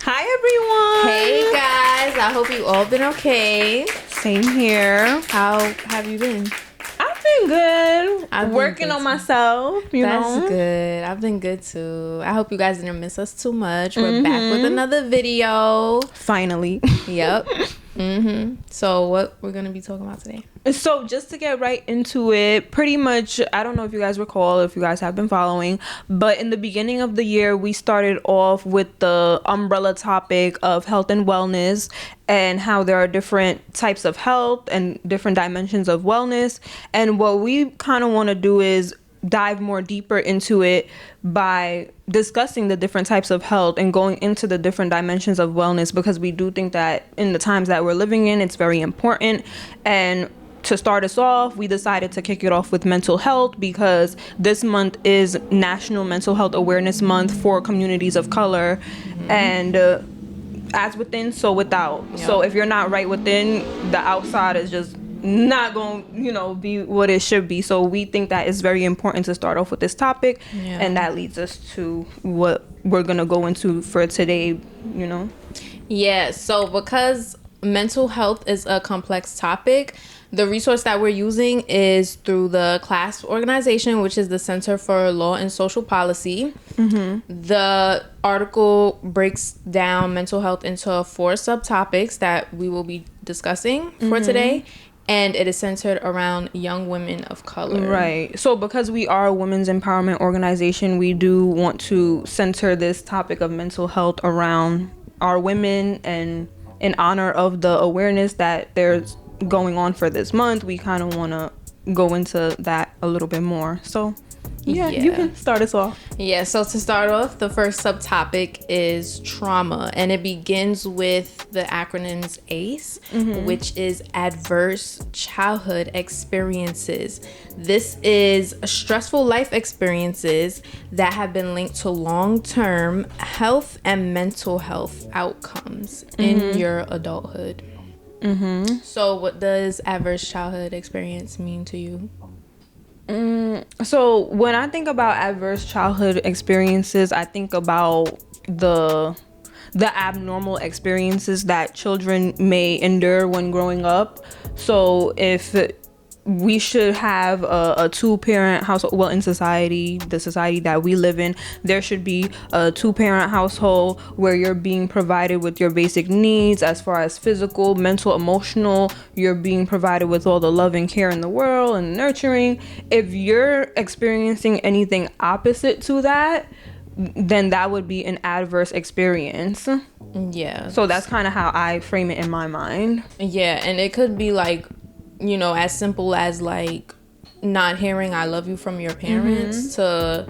Hi everyone. Hey guys, I hope you all been okay. Same here. How have you been? I've been good. I've been Working good on too. myself, That's good. I've been good too. I hope you guys didn't miss us too much. We're back with another video. Finally. Yep. So what we're gonna be talking about today? So just to get right into it, pretty much, I don't know if you guys recall, if you guys have been following, but in the beginning of the year, we started off with the umbrella topic of health and wellness and how there are different types of health and different dimensions of wellness. And what we kind of want to do is dive more deeper into it by discussing the different types of health and going into the different dimensions of wellness, because we do think that in the times that we're living in, it's very important. And to start us off, we decided to kick it off with mental health, because this month is National Mental Health Awareness Month for communities of color. And as within, so without. Yep. So if you're not right within, the outside is just not going to be what it should be. So we think that it's very important to start off with this topic. Yeah. And that leads us to what we're going to go into for today, Yeah, so because mental health is a complex topic, the resource that we're using is through the CLASP organization, which is the Center for Law and Social Policy. The article breaks down mental health into 4 subtopics that we will be discussing for today. And it is centered around young women of color. Right. So because we are a women's empowerment organization, we do want to center this topic of mental health around our women, and in honor of the awareness that there's going on for this month, we kind of want to go into that a little bit more. So yeah, you can start us off. Yeah, so to start off, the first subtopic is trauma, and it begins with the acronyms ACE, which is adverse childhood experiences. This is stressful life experiences that have been linked to long-term health and mental health outcomes in your adulthood. So what does adverse childhood experience mean to you? So when I think about adverse childhood experiences, I think about the abnormal experiences that children may endure when growing up. So if we should have a 2-parent household, well, in society, the society that we live in, there should be a 2-parent household where you're being provided with your basic needs as far as physical, mental, emotional. You're being provided with all the love and care in the world and nurturing. If you're experiencing anything opposite to that, then that would be an adverse experience. Yeah. So that's kind of how I frame it in my mind. Yeah, and it could be like, as simple as like not hearing I love you from your parents to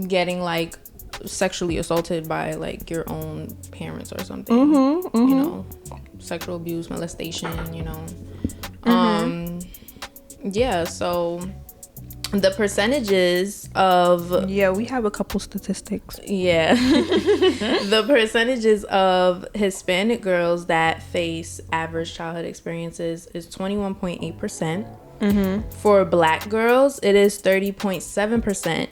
getting like sexually assaulted by like your own parents or something. Sexual abuse, molestation, yeah, so the percentages of we have a couple statistics. the percentages of Hispanic girls that face adverse childhood experiences is 21.8%. For Black girls, it is 30.7%.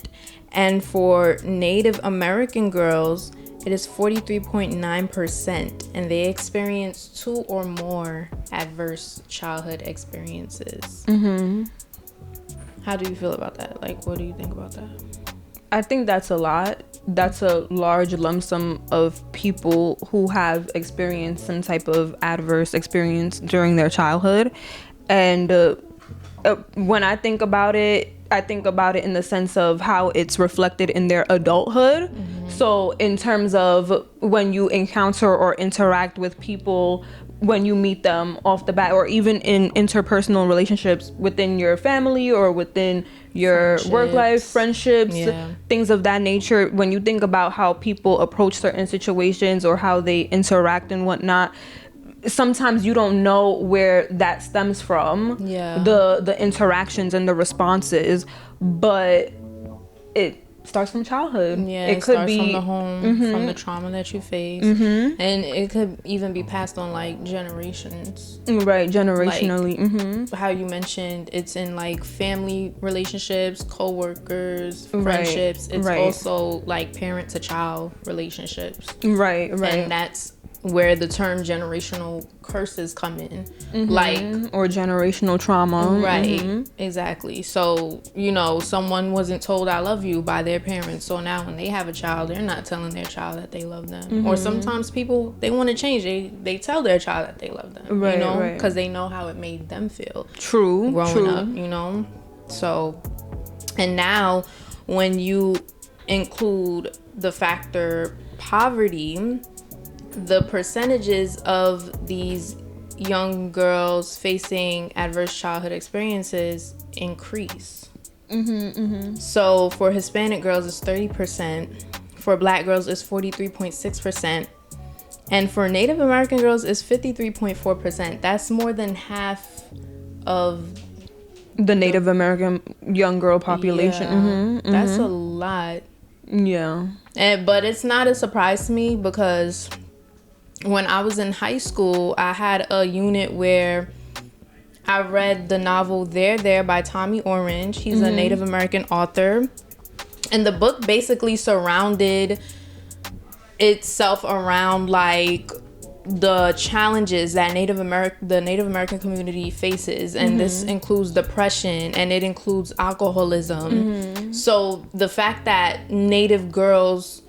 And for Native American girls, it is 43.9%. And they experience 2 or more adverse childhood experiences. How do you feel about that? Like, what do you think about that? I think that's a lot. That's a large lump sum of people who have experienced some type of adverse experience during their childhood. And when I think about it in the sense of how it's reflected in their adulthood. So in terms of when you encounter or interact with people, when you meet them off the bat, or even in interpersonal relationships within your family or within your work life, friendships, things of that nature, when you think about how people approach certain situations or how they interact and whatnot, sometimes you don't know where that stems from, the interactions and the responses, but starts from childhood. Yeah, it it could starts be from the home, from the trauma that you face, and it could even be passed on like generations. right, Like generationally. how you mentioned, it's in like family relationships, co-workers, Right, friendships. It's right. also like parent to child relationships, Right, and that's where the term generational curses come in, like, or generational trauma. right, exactly. So, you know, someone wasn't told I love you by their parents, so now when they have a child, they're not telling their child that they love them. Or sometimes people, they want to change, they tell their child that they love them, Right, you know, right. because they know how it made them feel True, growing up, you know. So, and now when you include the factor poverty, the percentages of these young girls facing adverse childhood experiences increase. So for Hispanic girls, it's 30%. For Black girls, it's 43.6%. And for Native American girls, it's 53.4%. That's more than half of the Native American young girl population. Yeah, that's a lot. Yeah. But it's not a surprise to me because when I was in high school, I had a unit where I read the novel There by Tommy Orange. He's a Native American author. And the book basically surrounded itself around like the challenges that the Native American community faces, and this includes depression and it includes alcoholism. So the fact that Native girls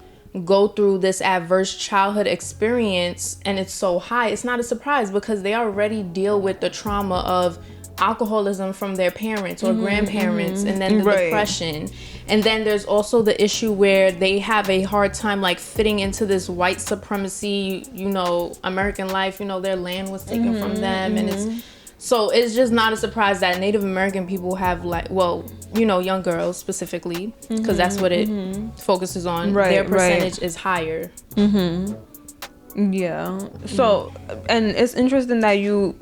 go through this adverse childhood experience and it's so high, it's not a surprise because they already deal with the trauma of alcoholism from their parents or grandparents, and then the depression, and then there's also the issue where they have a hard time like fitting into this white supremacy, you know, American life, you know, their land was taken from them, and it's just not a surprise that Native American people have like, well, you know, young girls specifically, because that's what it focuses on, their percentage is higher. Yeah. So, and it's interesting that you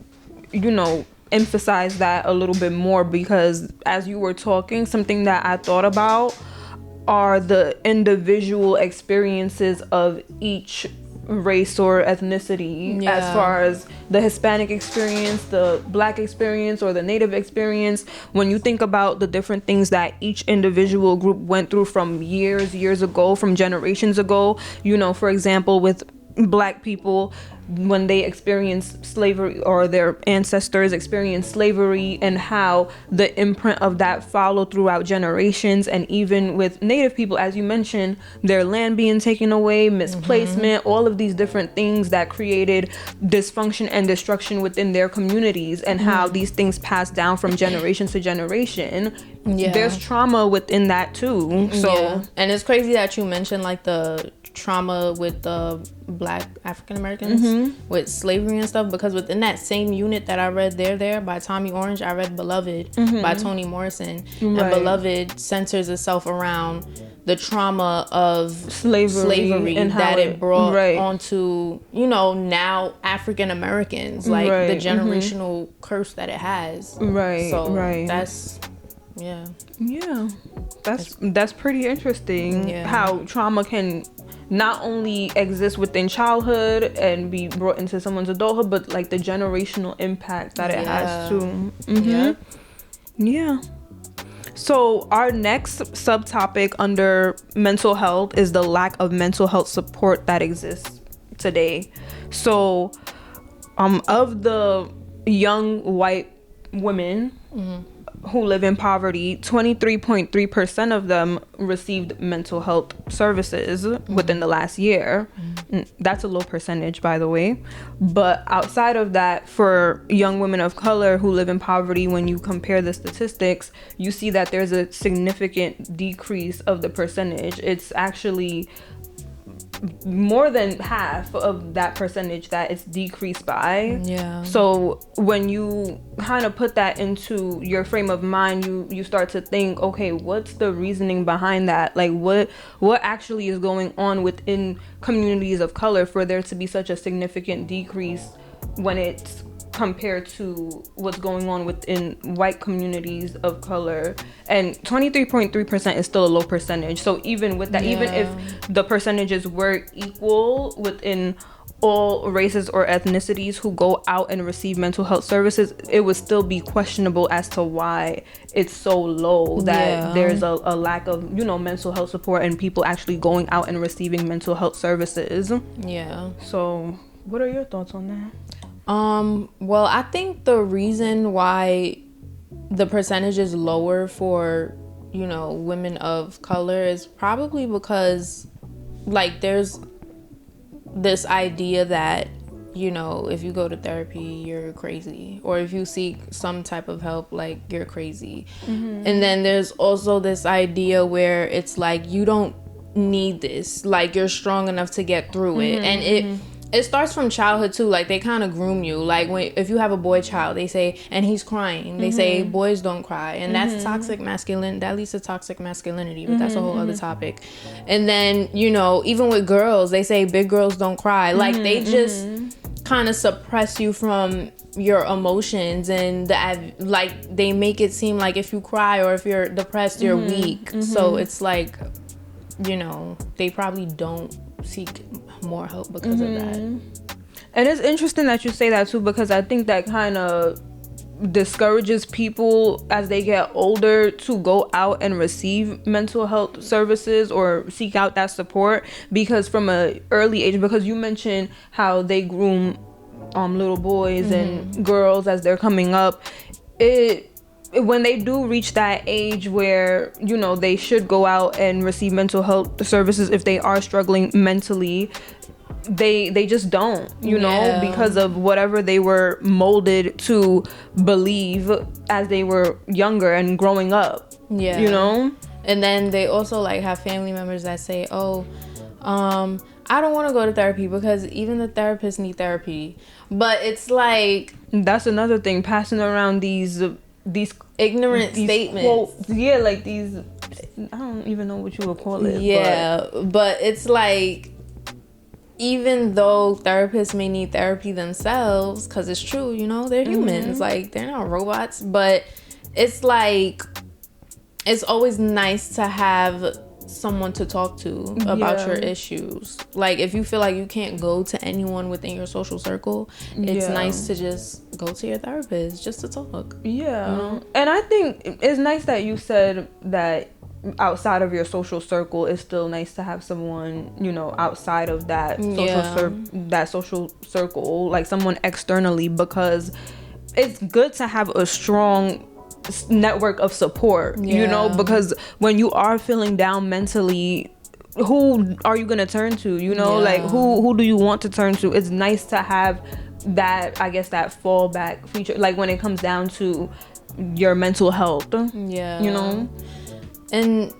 know, emphasize that a little bit more, because as you were talking, something that I thought about are the individual experiences of each race or ethnicity, as far as the Hispanic experience, the Black experience, or the Native experience. When you think about the different things that each individual group went through from years ago, from generations ago, you know, for example, with Black people, when they experienced slavery, or their ancestors experienced slavery, and how the imprint of that followed throughout generations. And even with Native people, as you mentioned, their land being taken away, misplacement, all of these different things that created dysfunction and destruction within their communities, and how these things pass down from generation to generation. There's trauma within that too. So And it's crazy that you mentioned like the trauma with the Black African Americans with slavery and stuff, because within that same unit that I read There by Tommy Orange, I read Beloved by Toni Morrison. And Beloved centers itself around the trauma of slavery and that it brought onto, you know, now African Americans, like the generational curse that it has. That's that's pretty interesting. How trauma can not only exist within childhood and be brought into someone's adulthood, but like the generational impact that it has too. So our next subtopic under mental health is the lack of mental health support that exists today. So of the young white women who live in poverty, 23.3% of them received mental health services within the last year. That's a low percentage, by the way. But outside of that, for young women of color who live in poverty, when you compare the statistics, you see that there's a significant decrease of the percentage. It's actually more than half of that percentage that it's decreased by. So when you kind of put that into your frame of mind, you start to think, okay, what's the reasoning behind that? Like what actually is going on within communities of color for there to be such a significant decrease when it's compared to what's going on within white communities of color. And 23.3% is still a low percentage. So even with that, even if the percentages were equal within all races or ethnicities who go out and receive mental health services, it would still be questionable as to why it's so low, that there's a lack of, you know, mental health support and people actually going out and receiving mental health services. Yeah. So what are your thoughts on that? Well, I think the reason why the percentage is lower for, you know, women of color is probably because, like, there's this idea that, you know, if you go to therapy, you're crazy, or if you seek some type of help, like, you're crazy. And then there's also this idea where it's like, you don't need this, like, you're strong enough to get through it. And it starts from childhood too. Like, they kind of groom you. Like, if you have a boy child, they say, and he's crying, they say boys don't cry, and that's toxic masculine. That leads to toxic masculinity, but that's a whole other topic. And then, you know, even with girls, they say big girls don't cry. Like, they just kind of suppress you from your emotions, and like, they make it seem like if you cry or if you're depressed, you're weak. So it's like, you know, they probably don't seek more help because of that. And it's interesting that you say that too, because I think that kind of discourages people as they get older to go out and receive mental health services or seek out that support, because from a early age, because you mentioned how they groom little boys and girls as they're coming up, when they do reach that age where, you know, they should go out and receive mental health services if they are struggling mentally, they just don't, you know, because of whatever they were molded to believe as they were younger and growing up. You know? And then they also, like, have family members that say, oh, I don't want to go to therapy because even the therapists need therapy. But it's like, that's another thing, passing around these ignorant statements. Quotes. Yeah, like these, I don't even know what you would call it. Yeah, but it's like, even though therapists may need therapy themselves, because it's true, you know, they're humans, like, they're not robots, but it's like, it's always nice to have someone to talk to about your issues. Like, if you feel like you can't go to anyone within your social circle, it's nice to just go to your therapist just to talk. You know? And I think it's nice that you said that outside of your social circle, it's still nice to have someone, you know, outside of that social circle, like someone externally, because it's good to have a strong network of support, you know, because when you are feeling down mentally, who are you gonna turn to, you know? Like, who do you want to turn to? It's nice to have that, I guess, that fallback feature, like when it comes down to your mental health, you know. And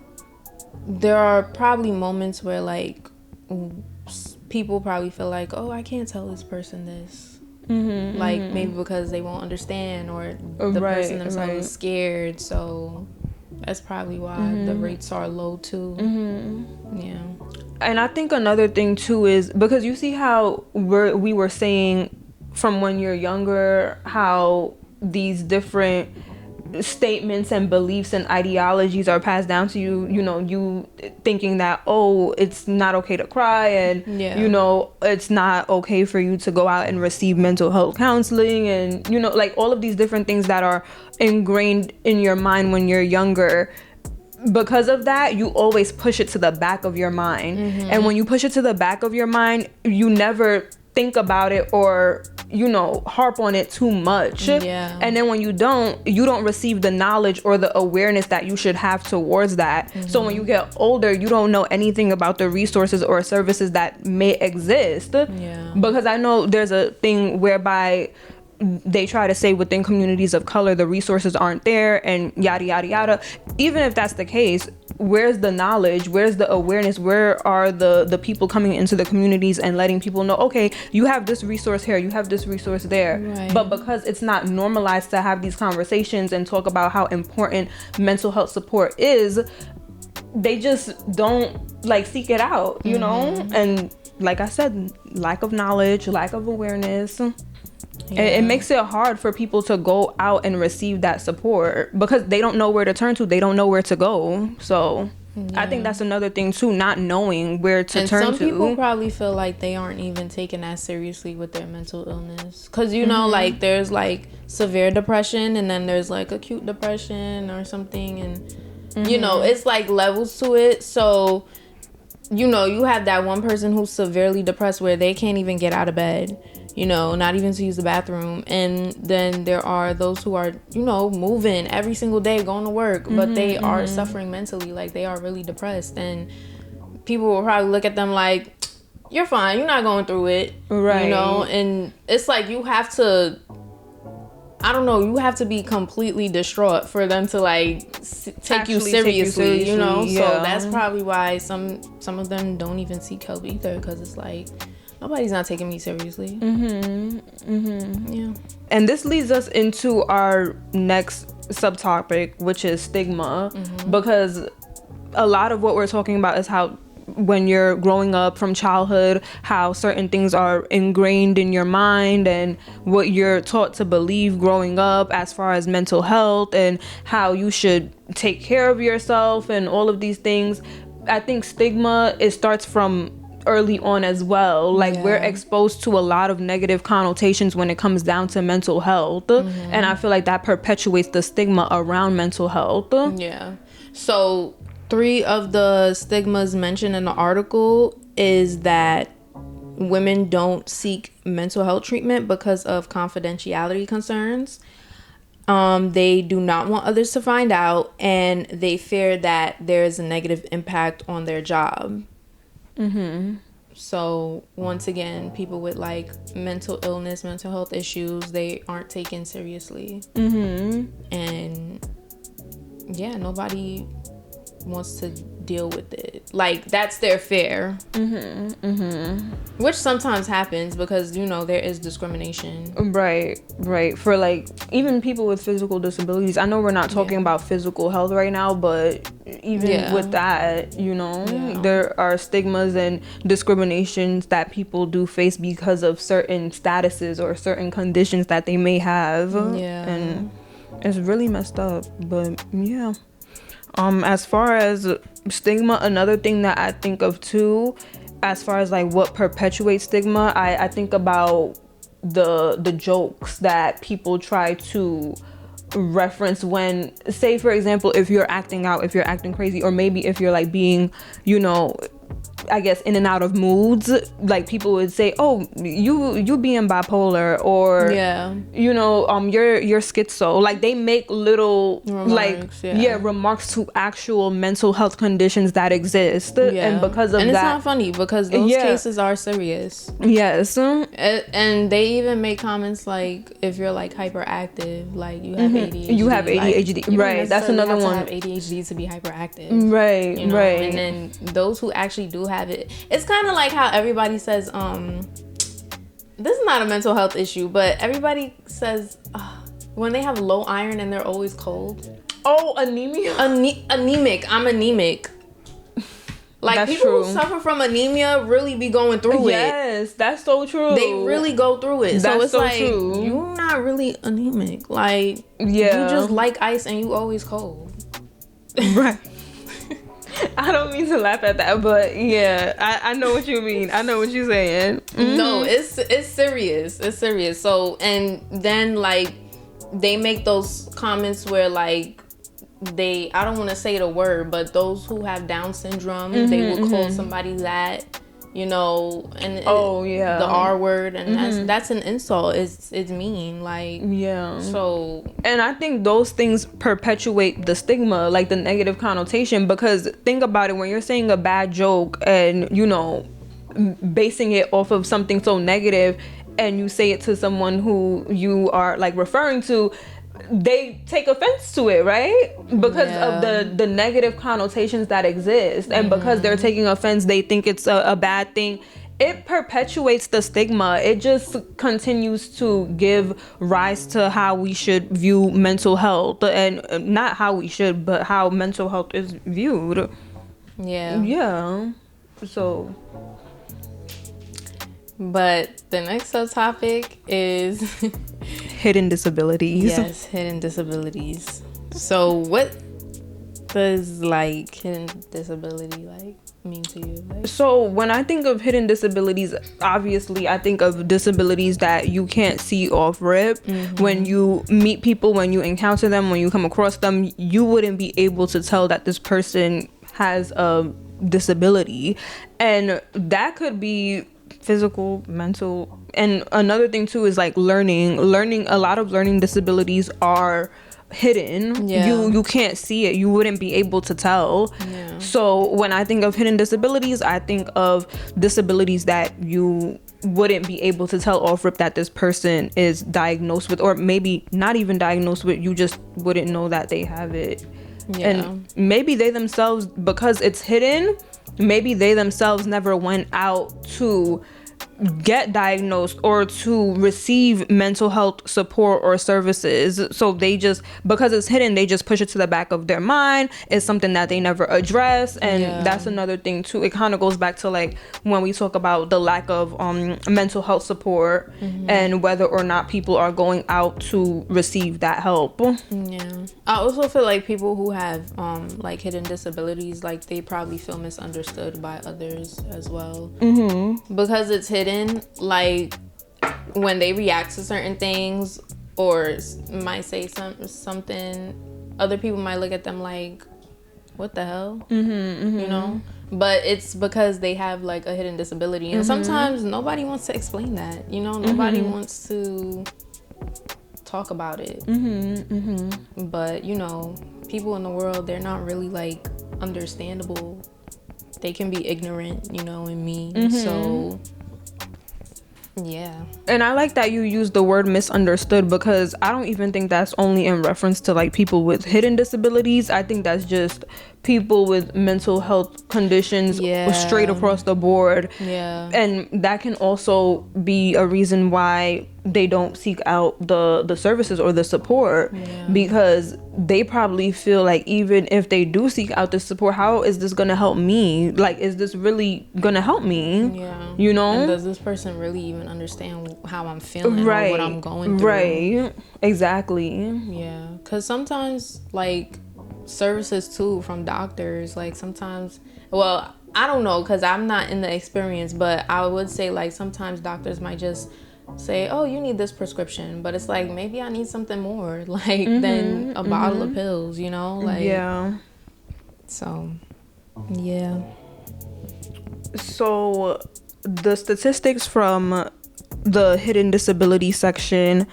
there are probably moments where, like, people probably feel like, oh, I can't tell this person this, like, maybe because they won't understand, or the person themselves is scared. So that's probably why the rates are low too. And I think another thing too is because you see how we were saying from when you're younger, how these different statements and beliefs and ideologies are passed down to you, you know, you thinking that, oh, it's not okay to cry, and you know, it's not okay for you to go out and receive mental health counseling, and, you know, like all of these different things that are ingrained in your mind when you're younger. Because of that, you always push it to the back of your mind. And when you push it to the back of your mind, you never think about it or, you know, harp on it too much. And then when you don't receive the knowledge or the awareness that you should have towards that. So when you get older, you don't know anything about the resources or services that may exist. Because I know there's a thing whereby they try to say within communities of color the resources aren't there and yada yada yada. Even if that's the case, where's the knowledge, where's the awareness, where are the people coming into the communities and letting people know, okay, you have this resource here, you have this resource there. But because it's not normalized to have these conversations and talk about how important mental health support is, they just don't, like, seek it out, you know. And like I said, lack of knowledge, lack of awareness. It makes it hard for people to go out and receive that support because they don't know where to turn to. They don't know where to go. So I think that's another thing too, not knowing where to turn to. And some people probably feel like they aren't even taken as seriously with their mental illness. Because, you know, like there's like severe depression and then there's like acute depression or something. And, you know, it's like levels to it. So, you know, you have that one person who's severely depressed where they can't even get out of bed. You know, not even to use the bathroom. And then there are those who are, you know, moving every single day, going to work, but they are suffering mentally. Like, they are really depressed. And people will probably look at them like, you're fine. You're not going through it. Right. You know? And it's like you have to, I don't know, you have to be completely distraught for them to, like, take you seriously, you know? Yeah. So that's probably why some of them don't even seek help either, because it's like, nobody's not taking me seriously. Yeah. And this leads us into our next subtopic, which is stigma, because a lot of what we're talking about is how when you're growing up from childhood, how certain things are ingrained in your mind and what you're taught to believe growing up as far as mental health and how you should take care of yourself and all of these things. I think stigma, it starts from early on as well. Like, we're exposed to a lot of negative connotations when it comes down to mental health, and I feel like that perpetuates the stigma around mental health. Yeah. So 3 of the stigmas mentioned in the article is that women don't seek mental health treatment because of confidentiality concerns. They do not want others to find out, and they fear that there is a negative impact on their job. So once again, people with like mental illness, mental health issues, they aren't taken seriously. And yeah, nobody wants to deal with it. Like, that's their fear. Which sometimes happens because, you know, there is discrimination. Right. For like even people with physical disabilities. I know we're not talking about physical health right now, but even with that, you know, there are stigmas and discriminations that people do face because of certain statuses or certain conditions that they may have. And it's really messed up. But yeah. As far as stigma, another thing that I think of too, as far as like what perpetuates stigma, I think about the jokes that people try to reference when, say for example, if you're acting out, if you're acting crazy, or maybe if you're like being, you know, I guess in and out of moods, like people would say, oh, you being bipolar, or you know, you're schizo. Like, they make little remarks, remarks to actual mental health conditions that exist, and because of and that, it's not funny because those cases are serious. And they even make comments like, if you're like hyperactive, like you have ADHD, you have ADHD, like, right? That's another one. Have ADHD to be hyperactive, right? You know? And then those who actually do have it, it's kind of like how everybody says this is not a mental health issue, but everybody says when they have low iron and they're always cold. Oh, anemia. Anemic. I'm anemic. Like, that's people true. who suffer from anemia really be going through it. Yes, that's so true. They really go through it. That's so it's so like, true. you're not really anemic. Like, you just like ice and you always cold. Right. I don't mean to laugh at that, but yeah, I know what you mean. I know what you're saying. No, it's serious. It's serious. So, and then like they make those comments where like I don't want to say the word, but those who have Down syndrome, they would call somebody that, you know, and the R word, and that's an insult. It's mean, like, so. And I think those things perpetuate the stigma, like the negative connotation, because think about it, when you're saying a bad joke and, you know, basing it off of something so negative, and you say it to someone who you are like referring to, they take offense to it, right? Because of the negative connotations that exist, and because they're taking offense, they think it's a bad thing. It perpetuates the stigma. It just continues to give rise to how we should view mental health, and not how we should, but how mental health is viewed. Yeah. So But the next subtopic is hidden disabilities. yes, hidden disabilities. So what does like hidden disability like mean to you? Like, so when I think of hidden disabilities, obviously I think of disabilities that you can't see off rip. When you meet people, when you encounter them, when you come across them, you wouldn't be able to tell that this person has a disability, and that could be physical, mental. And another thing too is like learning. A lot of learning disabilities are hidden. You can't see it, you wouldn't be able to tell. So when I think of hidden disabilities, I think of disabilities that you wouldn't be able to tell off rip that this person is diagnosed with, or maybe not even diagnosed with, you just wouldn't know that they have it. And maybe they themselves, because it's hidden, maybe they themselves never went out to get diagnosed or to receive mental health support or services. So they just, because it's hidden, they just push it to the back of their mind. It's something that they never address. And that's another thing too. It kind of goes back to like when we talk about the lack of mental health support and whether or not people are going out to receive that help. I also feel like people who have like hidden disabilities, like they probably feel misunderstood by others as well, because it's hidden. Like when they react to certain things or might say something, other people might look at them like, what the hell? You know, but it's because they have like a hidden disability, and sometimes nobody wants to explain that, you know, nobody wants to talk about it. But you know, people in the world, they're not really like understandable. They can be ignorant, you know, and mean. So yeah. And I like that you use the word misunderstood, because I don't even think that's only in reference to like people with hidden disabilities. I think that's just people with mental health conditions straight across the board. And that can also be a reason why they don't seek out the services or the support, because they probably feel like even if they do seek out the support, how is this gonna help me? Like, is this really gonna help me? You know, and does this person really even understand how I'm feeling or what I'm going through? Exactly. Because sometimes like services too from doctors, like sometimes, well, I don't know because I'm not in the experience, but I would say like sometimes doctors might just say, oh, you need this prescription, but it's like maybe I need something more like than a bottle of pills, you know, like so so the statistics from the hidden disability section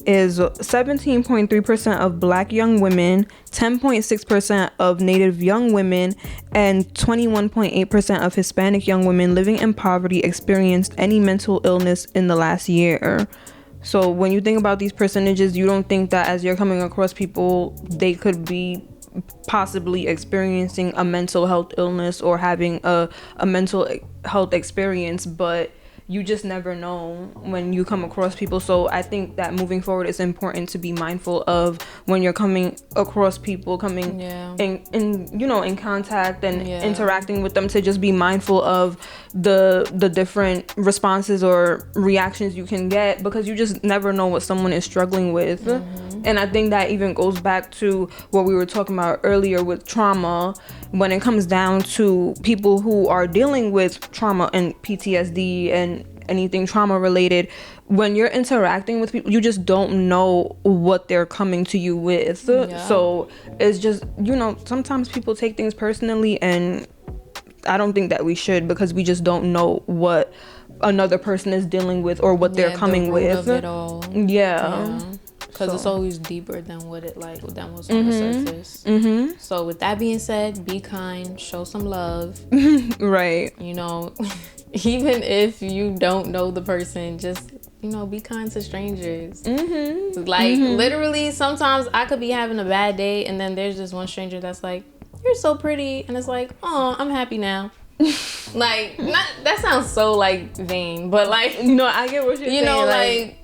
is 17.3% of Black young women, 10.6% of Native young women, and 21.8% of Hispanic young women living in poverty experienced any mental illness in the last year. So when you think about these percentages, you don't think that as you're coming across people, they could be possibly experiencing a mental health illness or having a mental health experience, but you just never know when you come across people. So I think that moving forward, it's important to be mindful of when you're coming across people, coming in you know, in contact and interacting with them, to just be mindful of the different responses or reactions you can get, because you just never know what someone is struggling with. And I think that even goes back to what we were talking about earlier with trauma. When it comes down to people who are dealing with trauma and PTSD and anything trauma related, when you're interacting with people, you just don't know what they're coming to you with. So it's just, you know, sometimes people take things personally, and I don't think that we should, because we just don't know what another person is dealing with or what they're coming with. Of it all. Because it's always deeper than what it like than what's on the surface. So with that being said, be kind, show some love. Right. You know, even if you don't know the person, just, you know, be kind to strangers. Like literally, sometimes I could be having a bad day, and then there's just one stranger that's like, "You're so pretty," and it's like, "Oh, I'm happy now." Like, not that sounds so like vain, but like, no, I get what you're saying. You know, like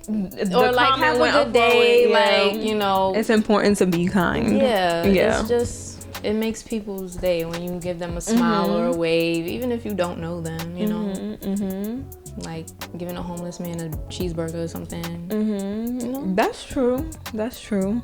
or like have a good day. Like, you know, it's important to be kind. It's just, it makes people's day when you give them a smile or a wave, even if you don't know them. You know. like giving a homeless man a cheeseburger or something. Mm-hmm. You know? That's true.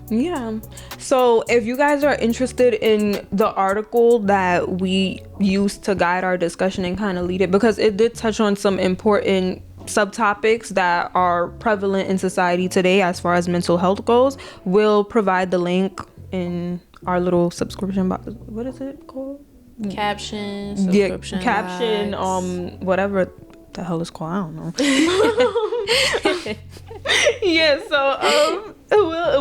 Yeah. So if you guys are interested in the article that we used to guide our discussion and kind of lead it, because it did touch on some important subtopics that are prevalent in society today as far as mental health goes, we'll provide the link in our little subscription box. What is it called? Caption, subscription box. Whatever the hell it's called, I don't know. Yeah, so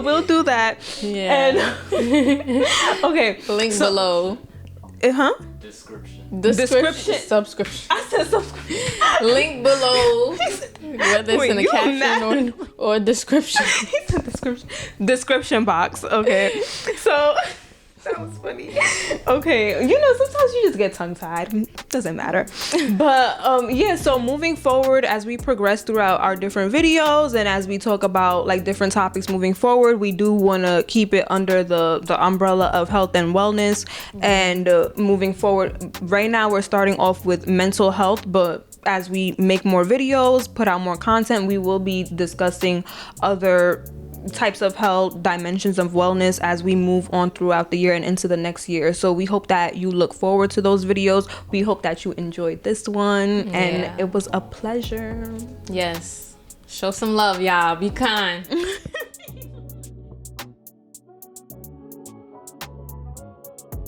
we'll do that. Yeah. And okay, Link below. Description. Subscription. I said subscription. Link below. Whether it's in the caption or description. He said description box. Okay. So that was funny. Okay, you know, sometimes you just get tongue-tied. Doesn't matter. But yeah, so moving forward, as we progress throughout our different videos and as we talk about like different topics moving forward, we do want to keep it under the umbrella of health and wellness. And moving forward, right now we're starting off with mental health, but as we make more videos, put out more content, we will be discussing other types of health, dimensions of wellness as we move on throughout the year and into the next year. So we hope that you look forward to those videos. We hope that you enjoyed this one, and it was a pleasure. Yes. Show some love, y'all. Be kind.